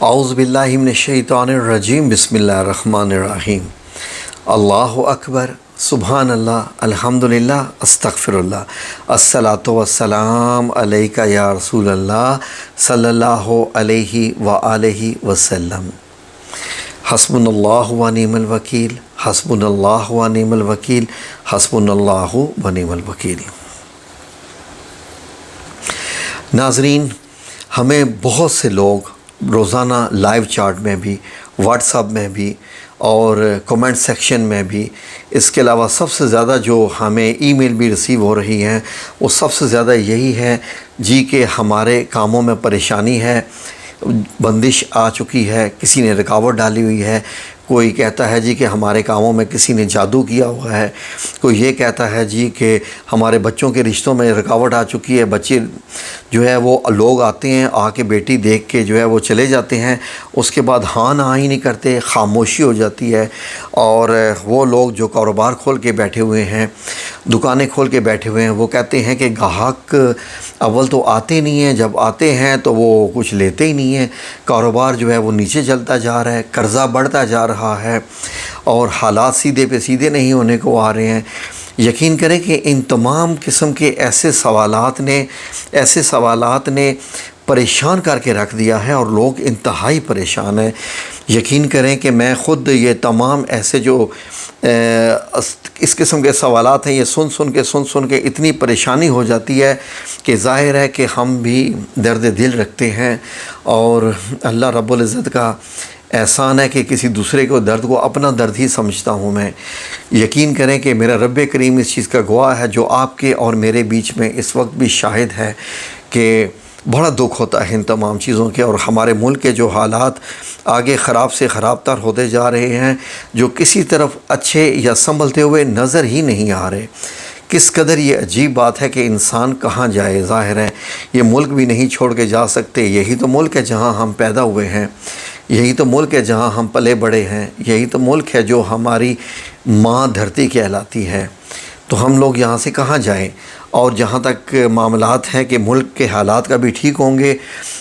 اعوذ باللہ من الشیطان الرجیم بسم اللہ الرحمن الرحیم۔ اللہ اکبر، سبحان اللہ، الحمدللہ، استغفر اللہ، الصلاۃ والسلام علیک یا رسول اللہ صلی اللہ علیہ وآلہ وسلم۔ حسبنا اللہ ونعم الوکیل، حسبنا اللہ ونعم الوکیل، حسبنا اللہ ونعم الوکیل۔ ناظرین، ہمیں بہت سے لوگ روزانہ لائیو چاٹ میں بھی، واٹس ایپ میں بھی اور کومنٹ سیکشن میں بھی، اس کے علاوہ سب سے زیادہ جو ہمیں ای میل بھی ریسیو ہو رہی ہیں وہ سب سے زیادہ یہی ہے جی کہ ہمارے کاموں میں پریشانی ہے، بندش آ چکی ہے، کسی نے رکاوٹ ڈالی ہوئی ہے۔ کوئی کہتا ہے جی کہ ہمارے کاموں میں کسی نے جادو کیا ہوا ہے، کوئی یہ کہتا ہے جی کہ ہمارے بچوں کے رشتوں میں رکاوٹ آ چکی ہے، بچے جو ہے وہ لوگ آتے ہیں، آ کے بیٹی دیکھ کے جو ہے وہ چلے جاتے ہیں، اس کے بعد ہاں نہ ہی نہیں کرتے، خاموشی ہو جاتی ہے۔ اور وہ لوگ جو کاروبار کھول کے بیٹھے ہوئے ہیں، دکانیں کھول کے بیٹھے ہوئے ہیں، وہ کہتے ہیں کہ گاہک اول تو آتے نہیں ہیں، جب آتے ہیں تو وہ کچھ لیتے ہی نہیں ہیں، کاروبار جو ہے وہ نیچے چلتا جا رہا ہے، قرضہ بڑھتا جا رہا ہے اور حالات سیدھے پہ سیدھے نہیں ہونے کو آ رہے ہیں۔ یقین کریں کہ ان تمام قسم کے ایسے سوالات نے پریشان کر کے رکھ دیا ہے اور لوگ انتہائی پریشان ہیں۔ یقین کریں کہ میں خود یہ تمام ایسے جو اس قسم کے سوالات ہیں، یہ سن کے اتنی پریشانی ہو جاتی ہے کہ ظاہر ہے کہ ہم بھی درد دل رکھتے ہیں، اور اللہ رب العزت کا احسان ہے کہ کسی دوسرے کو درد کو اپنا درد ہی سمجھتا ہوں میں۔ یقین کریں کہ میرا رب کریم اس چیز کا گواہ ہے، جو آپ کے اور میرے بیچ میں اس وقت بھی شاہد ہے کہ بڑا دکھ ہوتا ہے ان تمام چیزوں کے، اور ہمارے ملک کے جو حالات آگے خراب سے خراب تر ہوتے جا رہے ہیں، جو کسی طرف اچھے یا سنبھلتے ہوئے نظر ہی نہیں آ رہے۔ کس قدر یہ عجیب بات ہے کہ انسان کہاں جائے۔ ظاہر ہے یہ ملک بھی نہیں چھوڑ کے جا سکتے، یہی تو ملک ہے جہاں ہم پیدا ہوئے ہیں، یہی تو ملک ہے جہاں ہم پلے بڑے ہیں، یہی تو ملک ہے جو ہماری ماں دھرتی کہلاتی ہے۔ تو ہم لوگ یہاں سے کہاں جائیں؟ اور جہاں تک معاملات ہیں کہ ملک کے حالات کا بھی ٹھیک ہوں گے،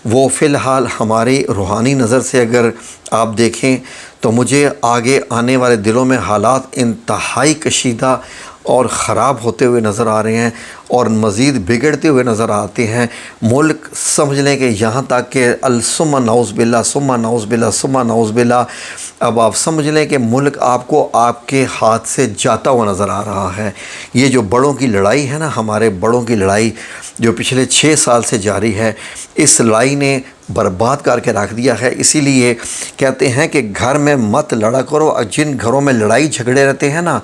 وہ فی الحال ہماری روحانی نظر سے اگر آپ دیکھیں تو مجھے آگے آنے والے دنوں میں حالات انتہائی کشیدہ اور خراب ہوتے ہوئے نظر آ رہے ہیں اور مزید بگڑتے ہوئے نظر آتے ہیں۔ ملک سمجھ لیں کہ یہاں تک کہ ثم نعوذ باللہ ثم نعوذ باللہ ثم نعوذ باللہ، اب آپ سمجھ لیں کہ ملک آپ کو آپ کے ہاتھ سے جاتا ہوا نظر آ رہا ہے۔ یہ جو بڑوں کی لڑائی ہے نا، ہمارے بڑوں کی لڑائی جو پچھلے 6 سال سے جاری ہے، اس لڑائی نے برباد کر کے رکھ دیا ہے۔ اسی لیے کہتے ہیں کہ گھر میں مت لڑا کرو۔ جن گھروں میں لڑائی جھگڑے رہتے ہیں نا،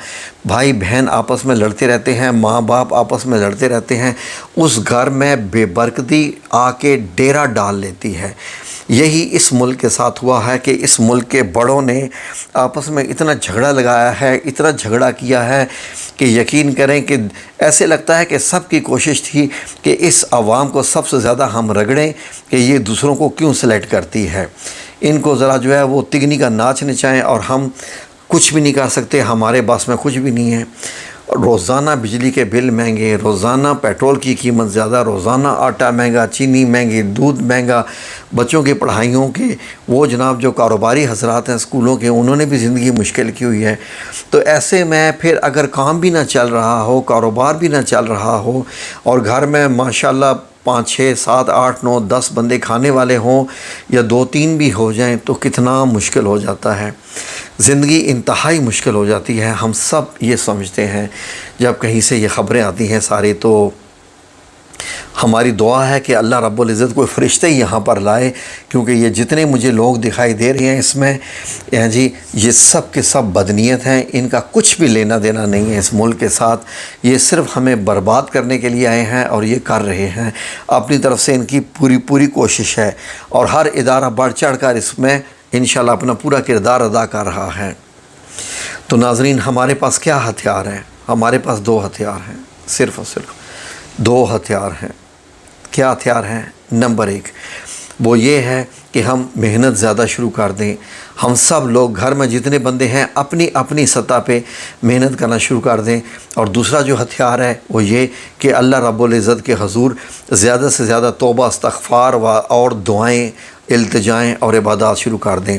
بھائی بہن آپس میں لڑتے رہتے ہیں، ماں باپ آپس میں لڑتے رہتے ہیں، اس گھر میں بے برکتی آ کے ڈیرا ڈال لیتی ہے۔ یہی اس ملک کے ساتھ ہوا ہے کہ اس ملک کے بڑوں نے آپس میں اتنا جھگڑا لگایا ہے، اتنا جھگڑا کیا ہے کہ یقین کریں کہ ایسے لگتا ہے کہ سب کی کوشش تھی کہ اس عوام کو سب سے زیادہ ہم رگڑیں کہ یہ دوسروں کو کیوں سلیکٹ کرتی ہے، ان کو ذرا جو ہے وہ تگنی کا ناچ نچائیں، اور ہم کچھ بھی نہیں کر سکتے، ہمارے پاس میں کچھ بھی نہیں ہے۔ روزانہ بجلی کے بل مہنگے، روزانہ پیٹرول کی قیمت زیادہ، روزانہ آٹا مہنگا، چینی مہنگی، دودھ مہنگا، بچوں کی پڑھائیوں کے وہ جناب جو کاروباری حضرات ہیں اسکولوں کے، انہوں نے بھی زندگی مشکل کی ہوئی ہے۔ تو ایسے میں پھر اگر کام بھی نہ چل رہا ہو، کاروبار بھی نہ چل رہا ہو، اور گھر میں ماشاءاللہ 5 6 7 8 9 10 بندے کھانے والے ہوں، یا 2 3 بھی ہو جائیں، تو کتنا مشکل ہو جاتا ہے، زندگی انتہائی مشکل ہو جاتی ہے۔ ہم سب یہ سمجھتے ہیں جب کہیں سے یہ خبریں آتی ہیں ساری، تو ہماری دعا ہے کہ اللہ رب العزت کوئی فرشتے یہاں پر لائے، کیونکہ یہ جتنے مجھے لوگ دکھائی دے رہے ہیں اس میں جی، یہ سب کے سب بدنیت ہیں، ان کا کچھ بھی لینا دینا نہیں ہے اس ملک کے ساتھ۔ یہ صرف ہمیں برباد کرنے کے لیے آئے ہیں، اور یہ کر رہے ہیں اپنی طرف سے، ان کی پوری کوشش ہے، اور ہر ادارہ بڑھ چڑھ کر اس میں انشاءاللہ اپنا پورا کردار ادا کر رہا ہے۔ تو ناظرین، ہمارے پاس کیا ہتھیار ہیں؟ ہمارے پاس 2 ہتھیار ہیں، صرف اور صرف 2 ہتھیار ہیں۔ کیا ہتھیار ہیں؟ نمبر 1 وہ یہ ہے کہ ہم محنت زیادہ شروع کر دیں۔ ہم سب لوگ گھر میں جتنے بندے ہیں اپنی سطح پہ محنت کرنا شروع کر دیں۔ اور دوسرا جو ہتھیار ہے وہ یہ کہ اللہ رب العزت کے حضور زیادہ سے زیادہ توبہ، استغفار اور دعائیں التجائیں اور عبادات شروع کر دیں۔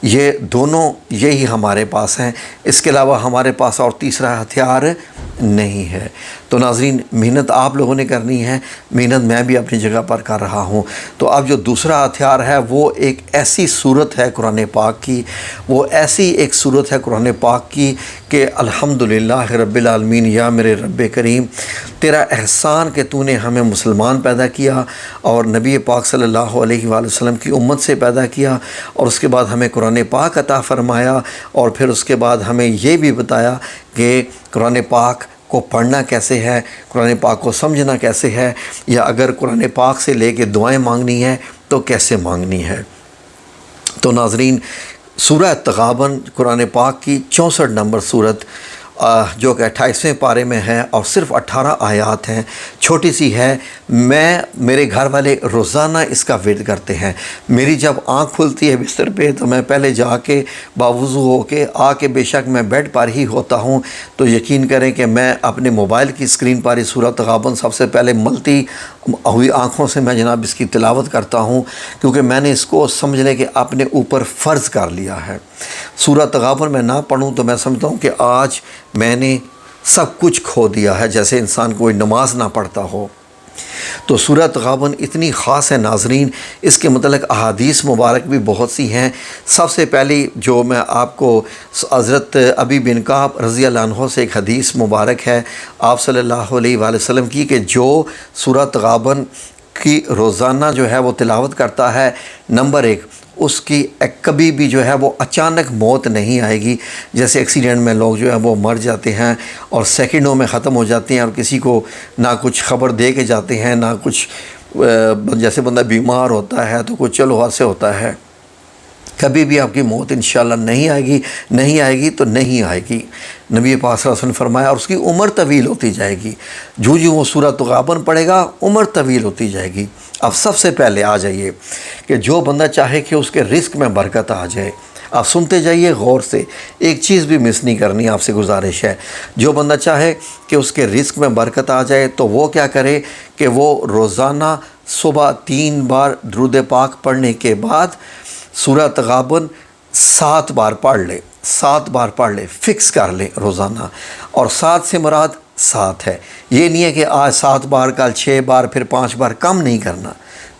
یہ دونوں یہی ہمارے پاس ہیں، اس کے علاوہ ہمارے پاس اور تیسرا ہتھیار نہیں ہے۔ تو ناظرین، محنت آپ لوگوں نے کرنی ہے، محنت میں بھی اپنی جگہ پر کر رہا ہوں۔ تو اب جو دوسرا ہتھیار ہے وہ ایک ایسی صورت ہے قرآن پاک کی، وہ ایسی ایک صورت ہے قرآن پاک کی کہ الحمدللہ رب العالمین، یا میرے رب کریم، تیرا احسان کہ تو نے ہمیں مسلمان پیدا کیا اور نبی پاک صلی اللہ علیہ وآلہ وسلم کی امت سے پیدا کیا، اور اس کے بعد ہمیں قرآن پاک عطا فرمایا، اور پھر اس کے بعد ہمیں یہ بھی بتایا کہ قرآن پاک کو پڑھنا کیسے ہے، قرآن پاک کو سمجھنا کیسے ہے، یا اگر قرآن پاک سے لے کے دعائیں مانگنی ہے تو کیسے مانگنی ہے۔ تو ناظرین، سورہ تغابن قرآن پاک کی 64 نمبر صورت، جو کہ 28ویں پارے میں ہے اور صرف 18 آیات ہیں، چھوٹی سی ہے۔ میرے گھر والے روزانہ اس کا ورد کرتے ہیں۔ میری جب آنکھ کھلتی ہے بستر پہ تو میں پہلے جا کے باوضو ہو کے آ کے، بے شک میں بیڈ پر ہی ہوتا ہوں، تو یقین کریں کہ میں اپنے موبائل کی اسکرین پر ہی سورہ تغابن سب سے پہلے ملتی ہوئی آنکھوں سے میں جناب اس کی تلاوت کرتا ہوں، کیونکہ میں نے اس کو سمجھ لے کہ اپنے اوپر فرض کر لیا ہے۔ سورہ تغابن میں نہ پڑھوں تو میں سمجھتا ہوں کہ آج میں نے سب کچھ کھو دیا ہے، جیسے انسان کوئی نماز نہ پڑھتا ہو۔ تو سورہ تغابن اتنی خاص ہے ناظرین، اس کے متعلق احادیث مبارک بھی بہت سی ہیں۔ سب سے پہلی جو میں آپ کو حضرت ابی بن کعب رضی اللہ عنہ سے ایک حدیث مبارک ہے آپ صلی اللہ علیہ وآلہ وسلم کی، کہ جو سورہ تغابن کی روزانہ جو ہے وہ تلاوت کرتا ہے، نمبر 1، اس کی کبھی بھی جو ہے وہ اچانک موت نہیں آئے گی۔ جیسے ایکسیڈنٹ میں لوگ جو ہے وہ مر جاتے ہیں اور سیکنڈوں میں ختم ہو جاتے ہیں، اور کسی کو نہ کچھ خبر دے کے جاتے ہیں، نہ کچھ، جیسے بندہ بیمار ہوتا ہے تو کچھ چلو حادثے ہوتا ہے۔ کبھی بھی آپ کی موت انشاءاللہ نہیں آئے گی، نہیں آئے گی تو نہیں آئے گی۔ نبی پاک صلی اللہ علیہ وسلم نے فرمایا، اور اس کی عمر طویل ہوتی جائے گی۔ جو وہ سورہ تغابن پڑھے گا عمر طویل ہوتی جائے گی۔ اب سب سے پہلے آ جائیے کہ جو بندہ چاہے کہ اس کے رزق میں برکت آ جائے، آپ سنتے جائیے غور سے، ایک چیز بھی مس نہیں کرنی، آپ سے گزارش ہے۔ جو بندہ چاہے کہ اس کے رزق میں برکت آ جائے تو وہ کیا کرے کہ وہ روزانہ صبح 3 بار درود پاک پڑھنے کے بعد سورہ تغابن 7 بار پڑھ لے، 7 بار پڑھ لے، فکس کر لے روزانہ۔ اور 7 سے مراد 7 ہے، یہ نہیں ہے کہ آج 7 بار، کل 6 بار، پھر 5 بار، کم نہیں کرنا،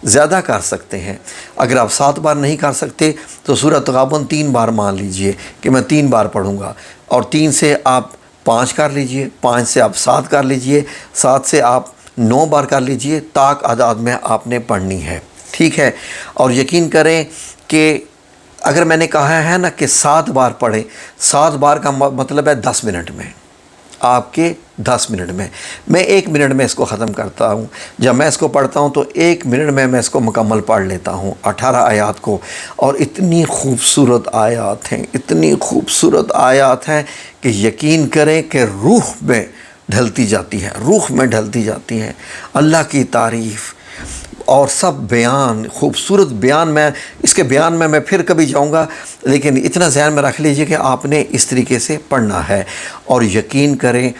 زیادہ کر سکتے ہیں۔ اگر آپ 7 بار نہیں کر سکتے تو سورہ تغابن 3 بار مان لیجئے کہ میں 3 بار پڑھوں گا، اور 3 سے آپ 5 کر لیجئے، 5 سے آپ 7 کر لیجئے، 7 سے آپ 9 بار کر لیجئے، طاق اعداد میں آپ نے پڑھنی ہے، ٹھیک ہے۔ اور یقین کریں کہ اگر میں نے کہا ہے نا کہ 7 بار پڑھیں، 7 بار کا مطلب ہے 10 منٹ میں، آپ کے 10 منٹ میں۔ میں 1 منٹ میں اس کو ختم کرتا ہوں۔ جب میں اس کو پڑھتا ہوں تو 1 منٹ میں اس کو مکمل پڑھ لیتا ہوں، 18 آیات کو۔ اور اتنی خوبصورت آیات ہیں، اتنی خوبصورت آیات ہیں کہ یقین کریں کہ روح میں ڈھلتی جاتی ہیں، روح میں ڈھلتی جاتی ہیں۔ اللہ کی تعریف اور سب بیان، خوبصورت بیان۔ میں اس کے بیان میں پھر کبھی جاؤں گا، لیکن اتنا ذہن میں رکھ لیجئے کہ آپ نے اس طریقے سے پڑھنا ہے۔ اور یقین کریں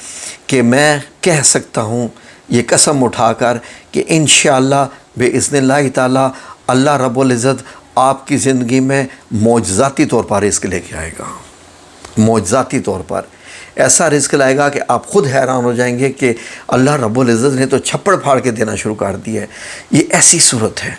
کہ میں کہہ سکتا ہوں یہ قسم اٹھا کر کہ انشاءاللہ بإذن اللہ تعالی اللہ رب العزت آپ کی زندگی میں معجزاتی طور پر رزق لے کے آئے گا، معجزاتی طور پر ایسا رزق لائے گا کہ آپ خود حیران ہو جائیں گے کہ اللہ رب العزت نے تو چھپڑ پھاڑ کے دینا شروع کر دیا ہے۔ یہ ایسی صورت ہے۔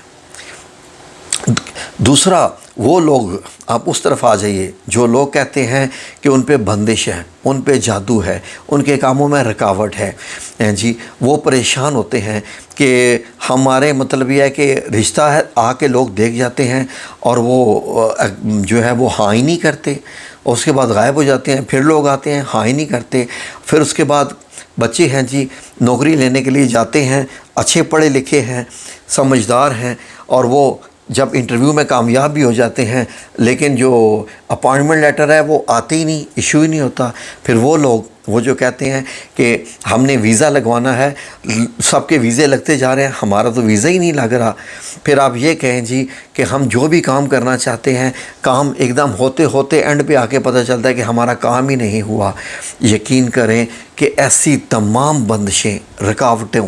دوسرا، وہ لوگ، آپ اس طرف آ جائیے جو لوگ کہتے ہیں کہ ان پہ بندش ہے، ان پہ جادو ہے، ان کے کاموں میں رکاوٹ ہے، جی وہ پریشان ہوتے ہیں کہ ہمارے مطلب یہ ہے کہ رشتہ ہے، آ کے لوگ دیکھ جاتے ہیں اور وہ جو ہے وہ ہاں ہی نہیں کرتے، اس کے بعد غائب ہو جاتے ہیں، پھر لوگ آتے ہیں ہاں ہی نہیں کرتے، پھر اس کے بعد بچے ہیں جی نوکری لینے کے لیے جاتے ہیں، اچھے پڑھے لکھے ہیں، سمجھدار ہیں، اور وہ جب انٹرویو میں کامیاب بھی ہو جاتے ہیں، لیکن جو اپائنٹمنٹ لیٹر ہے وہ آتے ہی نہیں، ایشو ہی نہیں ہوتا۔ پھر وہ لوگ وہ جو کہتے ہیں کہ ہم نے ویزا لگوانا ہے، سب کے ویزے لگتے جا رہے ہیں، ہمارا تو ویزا ہی نہیں لگ رہا۔ پھر آپ یہ کہیں جی کہ ہم جو بھی کام کرنا چاہتے ہیں، کام ایک دم ہوتے ہوتے اینڈ پہ آ کے پتہ چلتا ہے کہ ہمارا کام ہی نہیں ہوا۔ یقین کریں کہ ایسی تمام بندشیں، رکاوٹوں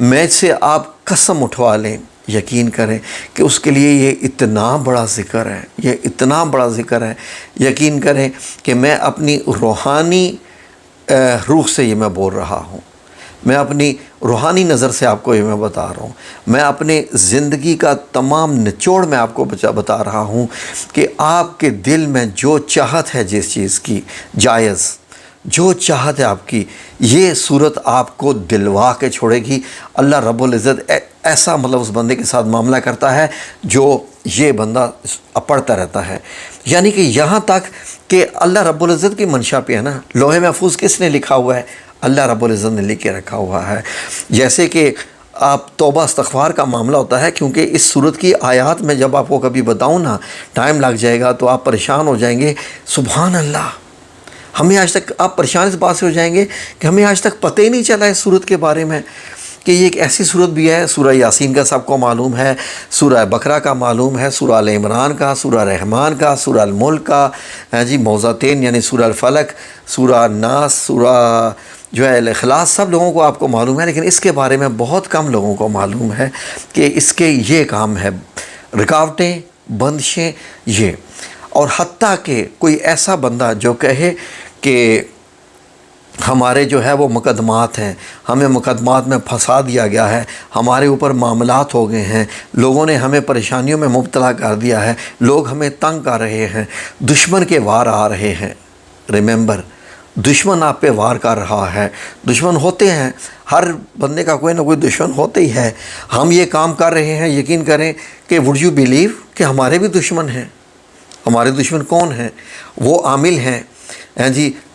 میں سے آپ قسم اٹھوا لیں یقین کریں کہ اس کے لیے یہ اتنا بڑا ذکر ہے، یہ اتنا بڑا ذکر ہے۔ یقین کریں کہ میں اپنی روحانی روح سے یہ میں بول رہا ہوں، میں اپنی روحانی نظر سے آپ کو یہ میں بتا رہا ہوں، میں اپنے زندگی کا تمام نچوڑ میں آپ کو بتا رہا ہوں کہ آپ کے دل میں جو چاہت ہے جس چیز کی، جائز جو چاہت ہے آپ کی، یہ صورت آپ کو دلوا کے چھوڑے گی۔ اللہ رب العزت ایسا مطلب اس بندے کے ساتھ معاملہ کرتا ہے جو یہ بندہ پڑھتا رہتا ہے۔ یعنی کہ یہاں تک کہ اللہ رب العزت کی منشا پہ ہے نا، لوح محفوظ کس نے لکھا ہوا ہے؟ اللہ رب العزت نے لکھ کے رکھا ہوا ہے۔ جیسے کہ آپ توبہ استغفار کا معاملہ ہوتا ہے، کیونکہ اس صورت کی آیات میں جب آپ کو کبھی بتاؤں نا، ٹائم لگ جائے گا تو آپ پریشان ہو جائیں گے۔ سبحان اللہ، ہمیں آج تک آپ پریشان اس بات سے ہو جائیں گے کہ ہمیں آج تک پتہ ہی نہیں چلا اس صورت کے بارے میں کہ یہ ایک ایسی صورت بھی ہے۔ سورہ یاسین کا سب کو معلوم ہے، سورہ بقرہ کا معلوم ہے، سورہ آل عمران کا، سورہ رحمان کا، سورہ الملک کا، موضتین یعنی سورہ الفلق، سورہ ناس، سورہ جو ہے الاخلاص، سب لوگوں کو آپ کو معلوم ہے، لیکن اس کے بارے میں بہت کم لوگوں کو معلوم ہے کہ اس کے یہ کام ہے، رکاوٹیں، بندشیں یہ۔ اور حتیٰ کہ کوئی ایسا بندہ جو کہے کہ ہمارے جو ہے وہ مقدمات ہیں، ہمیں مقدمات میں پھنسا دیا گیا ہے، ہمارے اوپر معاملات ہو گئے ہیں، لوگوں نے ہمیں پریشانیوں میں مبتلا کر دیا ہے، لوگ ہمیں تنگ کر رہے ہیں، دشمن کے وار آ رہے ہیں۔ ریممبر، دشمن آپ پہ وار کر رہا ہے، دشمن ہوتے ہیں، ہر بندے کا کوئی نہ کوئی دشمن ہوتے ہی ہے۔ ہم یہ کام کر رہے ہیں، یقین کریں کہ وڈ یو بیلیو کہ ہمارے بھی دشمن ہیں۔ ہمارے دشمن کون ہیں؟ وہ عامل ہیں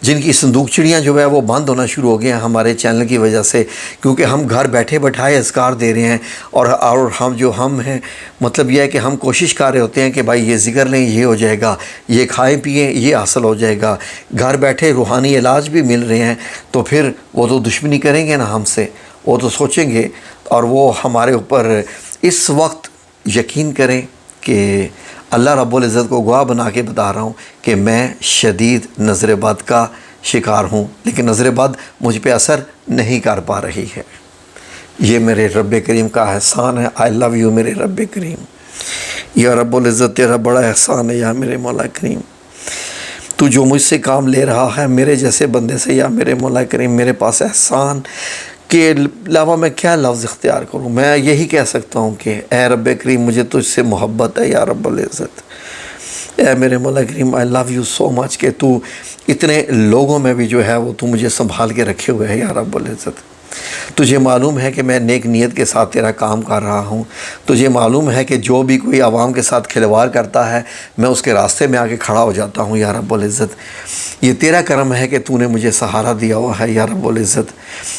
جن کی صندوق چڑیاں جو ہے وہ بند ہونا شروع ہو گئے ہیں ہمارے چینل کی وجہ سے، کیونکہ ہم گھر بیٹھے بٹھائے اذکار دے رہے ہیں، اور ہم ہیں، مطلب یہ ہے کہ ہم کوشش کر رہے ہوتے ہیں کہ بھائی یہ ذکر لیں، یہ ہو جائے گا، یہ کھائیں پئیں، یہ حاصل ہو جائے گا، گھر بیٹھے روحانی علاج بھی مل رہے ہیں، تو پھر وہ تو دشمنی کریں گے نا ہم سے، وہ تو سوچیں گے، اور وہ ہمارے اوپر اس وقت یقین کریں کہ اللہ رب العزت کو گواہ بنا کے بتا رہا ہوں کہ میں شدید نظر بد کا شکار ہوں، لیکن نظر بد مجھ پہ اثر نہیں کر پا رہی ہے۔ یہ میرے رب کریم کا احسان ہے۔ آئی لو یو میرے رب کریم، یا رب العزت تیرا بڑا احسان ہے یا میرے مولا کریم، تو جو مجھ سے کام لے رہا ہے میرے جیسے بندے سے، یا میرے مولا کریم میرے پاس احسان کے علاوہ میں کیا لفظ اختیار کروں؟ میں یہی کہہ سکتا ہوں کہ اے رب کریم مجھے تجھ سے محبت ہے یا رب العزت، اے میرے مولا کریم آئی لو یو سو مچ کہ تو اتنے لوگوں میں بھی جو ہے وہ تو مجھے سنبھال کے رکھے ہوئے ہے یا رب العزت۔ تجھے معلوم ہے کہ میں نیک نیت کے ساتھ تیرا کام کر رہا ہوں، تجھے معلوم ہے کہ جو بھی کوئی عوام کے ساتھ کھلواڑ کرتا ہے میں اس کے راستے میں آ کے کھڑا ہو جاتا ہوں یا رب العزت۔ یہ تیرا کرم ہے کہ تو نے مجھے سہارا دیا ہوا ہے یا رب العزت،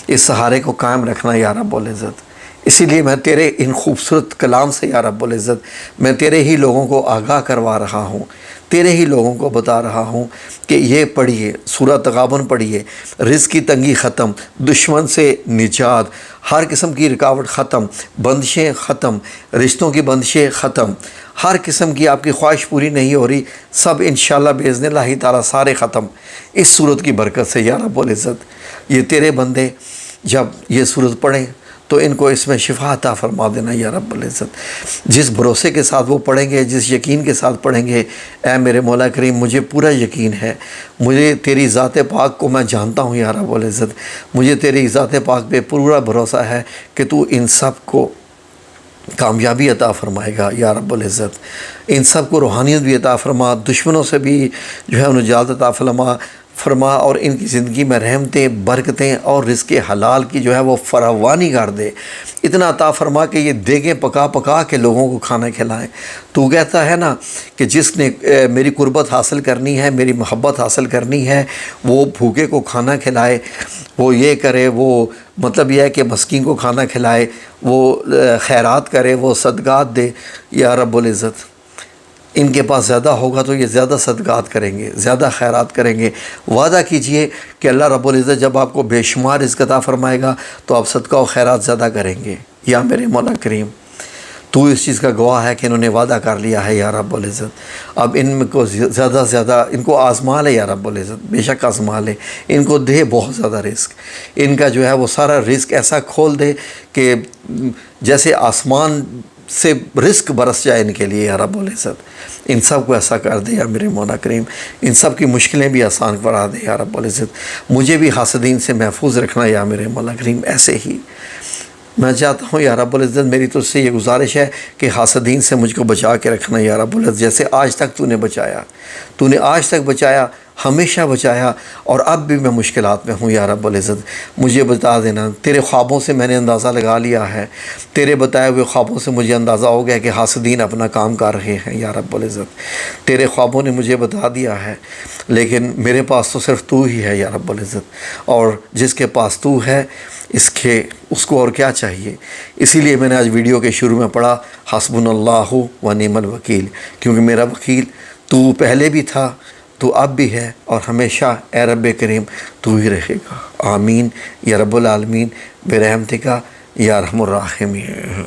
اس سہارے کو قائم رکھنا یا رب العزت۔ اسی لیے میں تیرے ان خوبصورت کلام سے یا رب العزت میں تیرے ہی لوگوں کو آگاہ کروا رہا ہوں، تیرے ہی لوگوں کو بتا رہا ہوں کہ یہ پڑھیے، سورہ تغابن پڑھیے، رزق کی تنگی ختم، دشمن سے نجات، ہر قسم کی رکاوٹ ختم، بندشیں ختم، رشتوں کی بندشیں ختم، ہر قسم کی آپ کی خواہش پوری نہیں ہو رہی، سب انشاءاللہ باذن اللہ تعالیٰ سارے ختم اس صورت کی برکت سے یا رب العزت۔ یہ تیرے بندے جب یہ صورت پڑھیں تو ان کو اس میں شفا عطا فرما دینا یا رب العزت۔ جس بھروسے کے ساتھ وہ پڑھیں گے، جس یقین کے ساتھ پڑھیں گے، اے میرے مولا کریم مجھے پورا یقین ہے، مجھے تیری ذات پاک کو میں جانتا ہوں یا رب العزت، مجھے تیری ذات پاک پہ پورا بھروسہ ہے کہ تو ان سب کو کامیابی عطا فرمائے گا یا رب العزت، ان سب کو روحانیت بھی عطا فرما، دشمنوں سے بھی جو ہے نجات عطا فرما، اور ان کی زندگی میں رحمتیں، برکتیں اور رزق حلال کی جو ہے وہ فراوانی کر دے، اتنا عطا فرما کہ یہ دیگیں پکا پکا کے لوگوں کو کھانا کھلائیں۔ تو کہتا ہے نا کہ جس نے میری قربت حاصل کرنی ہے، میری محبت حاصل کرنی ہے، وہ بھوکے کو کھانا کھلائے، وہ یہ کرے، وہ مطلب یہ ہے کہ مسکین کو کھانا کھلائے، وہ خیرات کرے، وہ صدقات دے یا رب العزت۔ ان کے پاس زیادہ ہوگا تو یہ زیادہ صدقات کریں گے، زیادہ خیرات کریں گے۔ وعدہ کیجئے کہ اللہ رب العزت جب آپ کو بے شمار رزق عطا فرمائے گا تو آپ صدقہ و خیرات زیادہ کریں گے یا میرے مولا کریم۔ تو اس چیز کا گواہ ہے کہ انہوں نے وعدہ کر لیا ہے یا رب العزت۔ اب ان کو زیادہ سے زیادہ ان کو آزما لے یا رب العزت، بے شک آزما لے، ان کو دے بہت زیادہ رزق، ان کا جو ہے وہ سارا رزق ایسا کھول دے کہ جیسے آسمان سے رزق برس جائے ان کے لیے یا رب العزت، ان سب کو ایسا کر دے یا میرے مولا کریم، ان سب کی مشکلیں بھی آسان کرا دے یا رب العزت، مجھے بھی حاسدین سے محفوظ رکھنا یا میرے مولا کریم۔ ایسے ہی میں چاہتا ہوں یا رب العزت، میری تو سے یہ گزارش ہے کہ حاسدین سے مجھ کو بچا کے رکھنا یا رب العزت، جیسے آج تک تو نے بچایا، تو نے آج تک بچایا، ہمیشہ بچایا، اور اب بھی میں مشکلات میں ہوں یا رب العزت، مجھے بتا دینا۔ تیرے خوابوں سے میں نے اندازہ لگا لیا ہے، تیرے بتائے ہوئے خوابوں سے مجھے اندازہ ہو گیا کہ حاسدین اپنا کام کر رہے ہیں یا رب العزت، تیرے خوابوں نے مجھے بتا دیا ہے، لیکن میرے پاس تو صرف تو ہی ہے یا رب العزت، اور جس کے پاس تو ہے اس کو اور کیا چاہیے۔ اسی لیے میں نے آج ویڈیو کے شروع میں پڑھا حسبنا اللہ و نعم الوکیل، کیونکہ میرا وکیل تو پہلے بھی تھا، تو اب بھی ہے، اور ہمیشہ اے رب کریم تو ہی رہے گا۔ آمین یا رب العالمین برحمتک یا ارحم الراحمین۔